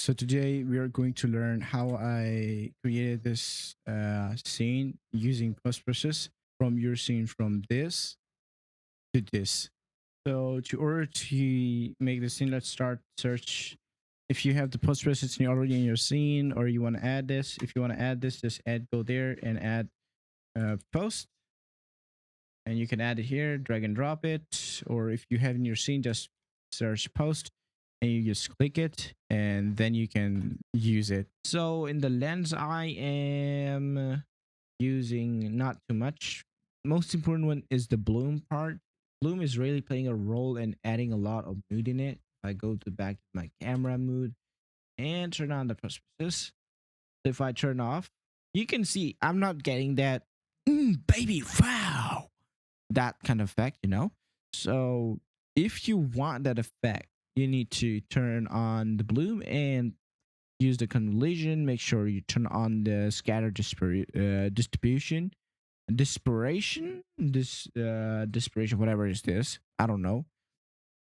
So today we are going to learn how I created this scene using post process from your scene from this to this. So to order to make the scene, let's start search. If you have the post process already in your scene, or you want to add this, if you want to add this, just add go there and add post, and you can add it here, drag and drop it. Or if you have in your scene, just search post and you just click it and then you can use it. So in the lens, I am using not too much. Most important one is the bloom part. Bloom is really playing a role in adding a lot of mood in it. I go to back to my camera mood and turn on the process. If I turn off, you can see I'm not getting that baby wow, that kind of effect, you know? So if you want that effect, you need to turn on the bloom and use the collision. Make sure you turn on the scatter distribution, desperation, whatever is this. I don't know.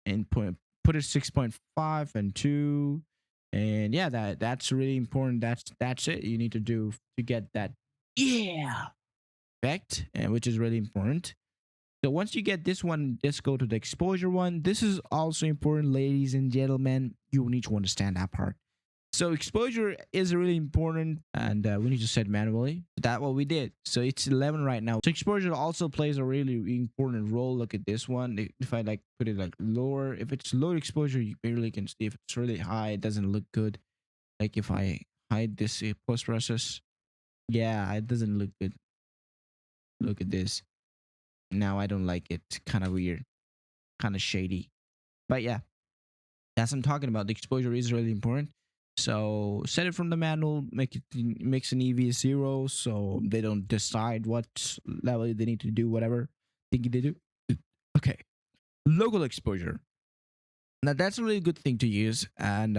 And put it 6.5 and 2. And yeah, that's really important. That's it. You need to do to get that yeah effect, and which is really important. So once you get this one, just go to the exposure one. This is also important, ladies and gentlemen. You need to understand that part. So exposure is really important, and we need to set manually. That's what we did. So it's 11 right now. So exposure also plays a really important role. Look at this one. If I like put it like lower, if it's low exposure, you barely can see. If it's really high, it doesn't look good. Like if I hide this post process, yeah, it doesn't look good. Look at this. Now I don't like it. Kind of weird, kind of shady. But yeah, that's what I'm talking about. The exposure is really important. So set it from the manual, make it makes an EV zero, so they don't decide what level they need to do, whatever think they do. Okay, local exposure. Now that's a really good thing to use, and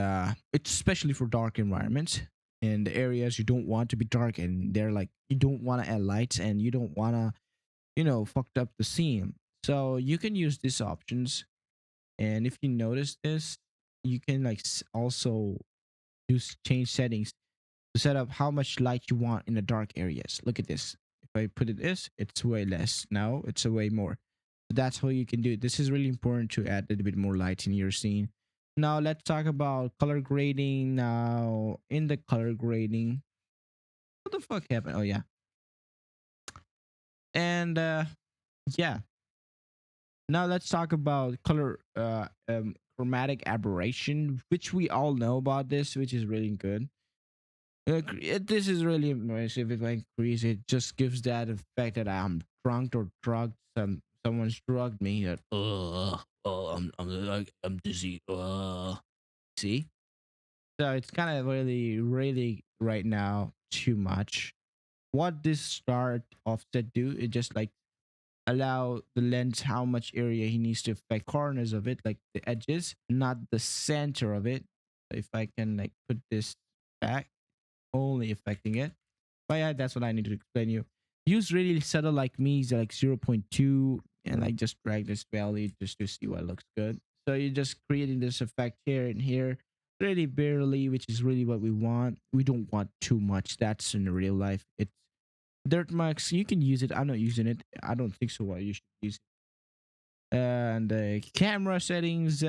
it's especially for dark environments in the areas you don't want to be dark, and they're like you don't want to add lights, and you don't want to fucked up the scene. So you can use these options, and if you notice this, you can like also use change settings to set up how much light you want in the dark areas. Look at this. If I put it this, it's way less. Now it's a way more. So that's how you can do it. This is really important to add a little bit more light in your scene. Now let's talk about color grading. Now in the color grading, what the fuck happened? Oh yeah, and yeah. Now let's talk about color chromatic aberration, which we all know about this, which is really good. This is really impressive. If I increase it, just gives that effect that I'm drunk or drugged. Someone's drugged me. That I'm dizzy. See, so it's kind of really right now too much. What this start offset do? It just like allow the lens how much area he needs to affect corners of it, like the edges, not the center of it. If I can like put this back, only affecting it. But yeah, that's what I need to explain you. Use really subtle like me, is like 0.2, and like just drag this value just to see what looks good. So you're just creating this effect here and here, really barely, which is really what we want. We don't want too much. That's in real life. It's dirt marks. You can use it. I'm not using it. I don't think so. Why you should use it. And camera settings.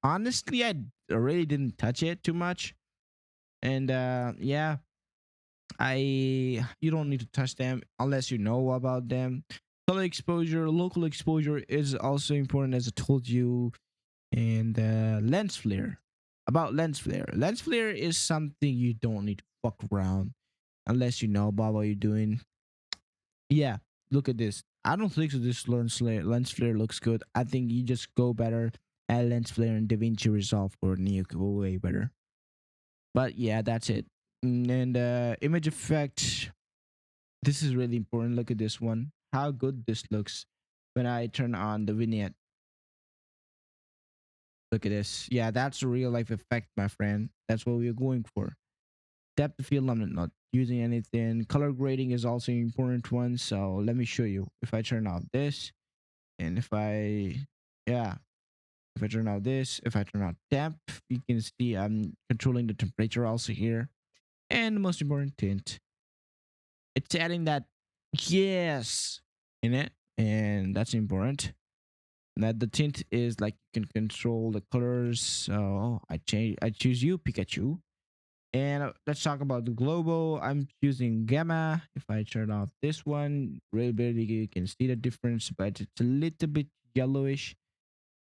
Honestly, I really didn't touch it too much. And yeah, you don't need to touch them unless you know about them. Color exposure, local exposure is also important, as I told you. And lens flare. About lens flare. Lens flare is something you don't need to fuck around unless you know about what you're doing. Yeah, look at this. I don't think so. This lens flare looks good. I think you just go better at lens flare and DaVinci Resolve or Neo go way better. But yeah, that's it. And image effect. This is really important. Look at this one. How good this looks when I turn on the vignette. Look at this. Yeah, that's a real life effect, my friend. That's what we're going for. Depth of field, I'm not using anything. Color grading is also an important one. So let me show you. If I turn off this and if I, yeah. If I turn out this, if I turn out temp, you can see I'm controlling the temperature also here. And the most important tint, it's adding that yes in it, and that's important. That the tint is like you can control the colors. So I choose you, Pikachu. And let's talk about the global. I'm choosing gamma. If I turn off this one, really barely you can see the difference, but it's a little bit yellowish.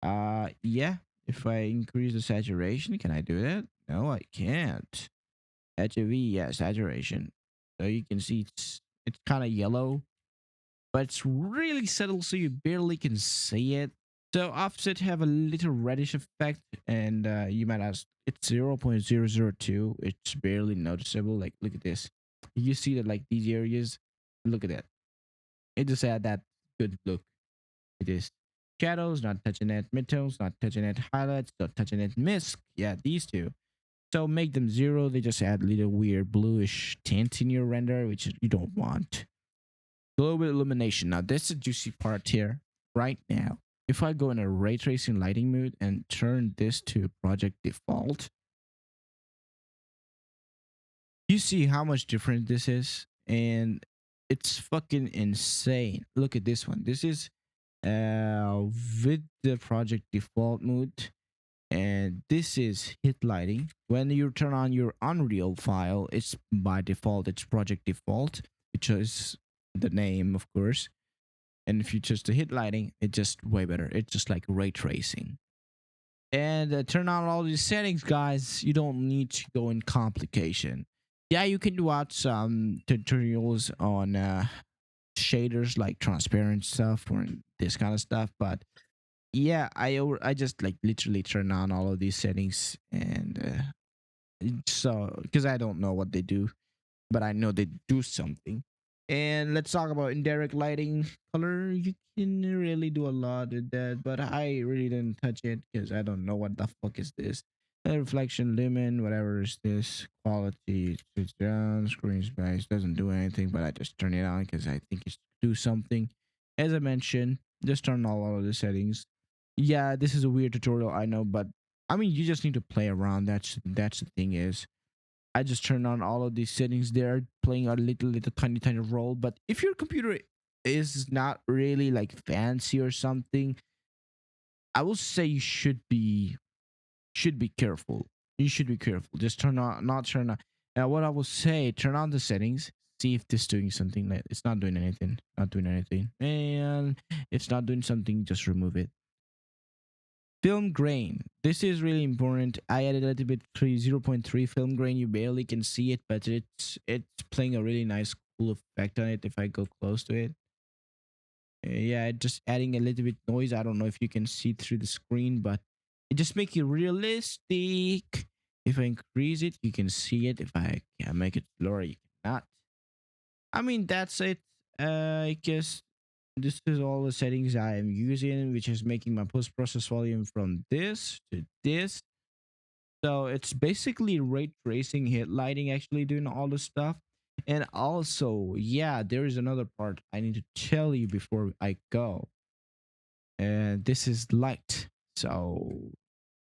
Yeah. If I increase the saturation, can I do that? No, I can't. HV, yeah, saturation. So you can see it's kind of yellow, but it's really subtle, so you barely can see it. So offset have a little reddish effect, and you might ask, it's 0.002. It's barely noticeable. Like, look at this. You see that, like, these areas. Look at that. It just had that good look. It is shadows, not touching it. Midtones, not touching it. Highlights, not touching it. Mist, yeah, these two. So make them zero. They just add little weird bluish tint in your render, which you don't want. Global illumination. Now, this is a juicy part here. Right now, if I go in a ray tracing lighting mode and turn this to project default, you see how much different this is, and it's fucking insane. Look at this one. This is with the project default mode, and this is hit lighting. When you turn on your Unreal file, it's by default, it's project default, which is the name, of course. And if you choose to hit lighting, it's just way better. It's just like ray tracing. And turn on all these settings, guys. You don't need to go in complication. Yeah, you can watch some tutorials on shaders like transparent stuff or this kind of stuff. But yeah, I just like literally turn on all of these settings, and so because I don't know what they do, but I know they do something. And let's talk about indirect lighting color. You can really do a lot with that, but I really didn't touch it because I don't know what the fuck is this. Reflection, lumen, whatever is this. Quality, it's down, screen space, doesn't do anything, but I just turn it on because I think it's do something. As I mentioned, just turn all of the settings. Yeah, this is a weird tutorial, I know, but I mean, you just need to play around. That's the thing is. I just turn on all of these settings. They're playing a little tiny role. But if your computer is not really like fancy or something, I will say you should be careful. You should be careful. Just turn on, not turn on. Now, what I will say, turn on the settings. See if this doing something. That it's not doing anything. Not doing anything. And if it's not doing something, just remove it. Film grain. This is really important. I added a little bit 0.3 film grain. You barely can see it, but it's playing a really nice cool effect on it if I go close to it. Yeah, just adding a little bit noise. I don't know if you can see through the screen, but it just makes it realistic. If I increase it, you can see it. If I can make it lower, you cannot. I mean, that's it. I guess this is all the settings I am using, which is making my post process volume from this to this. So it's basically ray tracing, hit lighting, actually doing all the stuff. And also, yeah, there is another part I need to tell you before I go. And this is light. So,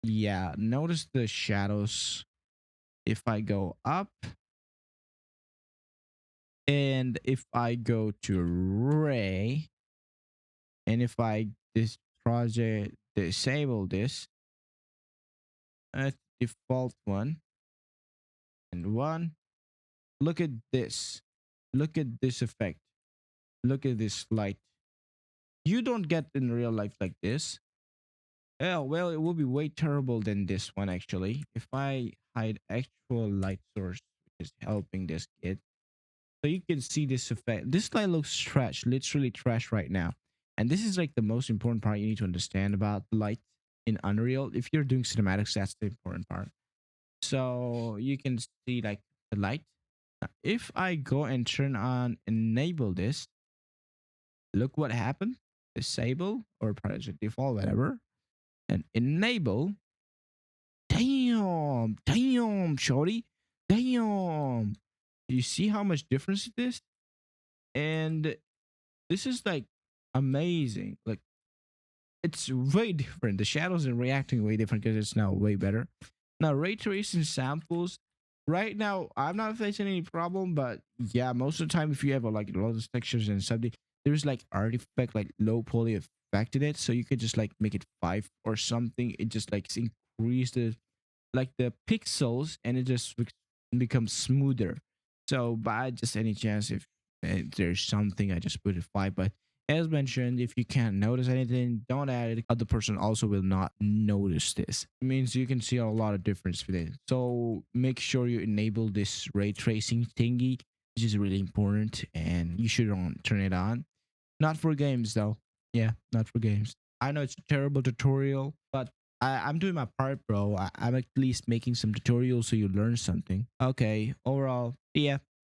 yeah, notice the shadows. If I go up and if I go to ray, and if I this project disable this default one and one, look at this. Look at this effect. Look at this light. You don't get in real life like this. Oh, well, it will be way terrible than this one actually. If I hide actual light source, which is helping this kid. So you can see this effect. This light looks trash, literally trash right now. And this is like the most important part you need to understand about light in Unreal. If you're doing cinematics, that's the important part. So you can see like the light. Now, if I go and turn on enable this, look what happened. Disable or project default, whatever, and enable. Damn, shorty, damn. You see how much difference it is, and this is like amazing. Like it's way different. The shadows are reacting way different because it's now way better. Now ray tracing samples. Right now, I'm not facing any problem, but yeah, most of the time, if you have like a lot of textures and something, there's like artifact, like low poly effect in it, so you could just like make it 5 or something. It just like increase the like the pixels, and it just becomes smoother. So by just any chance, if there's something, I just put it 5. But as mentioned, if you can't notice anything, don't add it. Other person also will not notice this. It means you can see a lot of difference with it. So make sure you enable this ray tracing thingy, which is really important, and you should turn it on. Not for games though. Yeah, not for games. I know it's a terrible tutorial, but I'm doing my part, bro. I'm at least making some tutorials so you learn something. Okay, overall, yeah,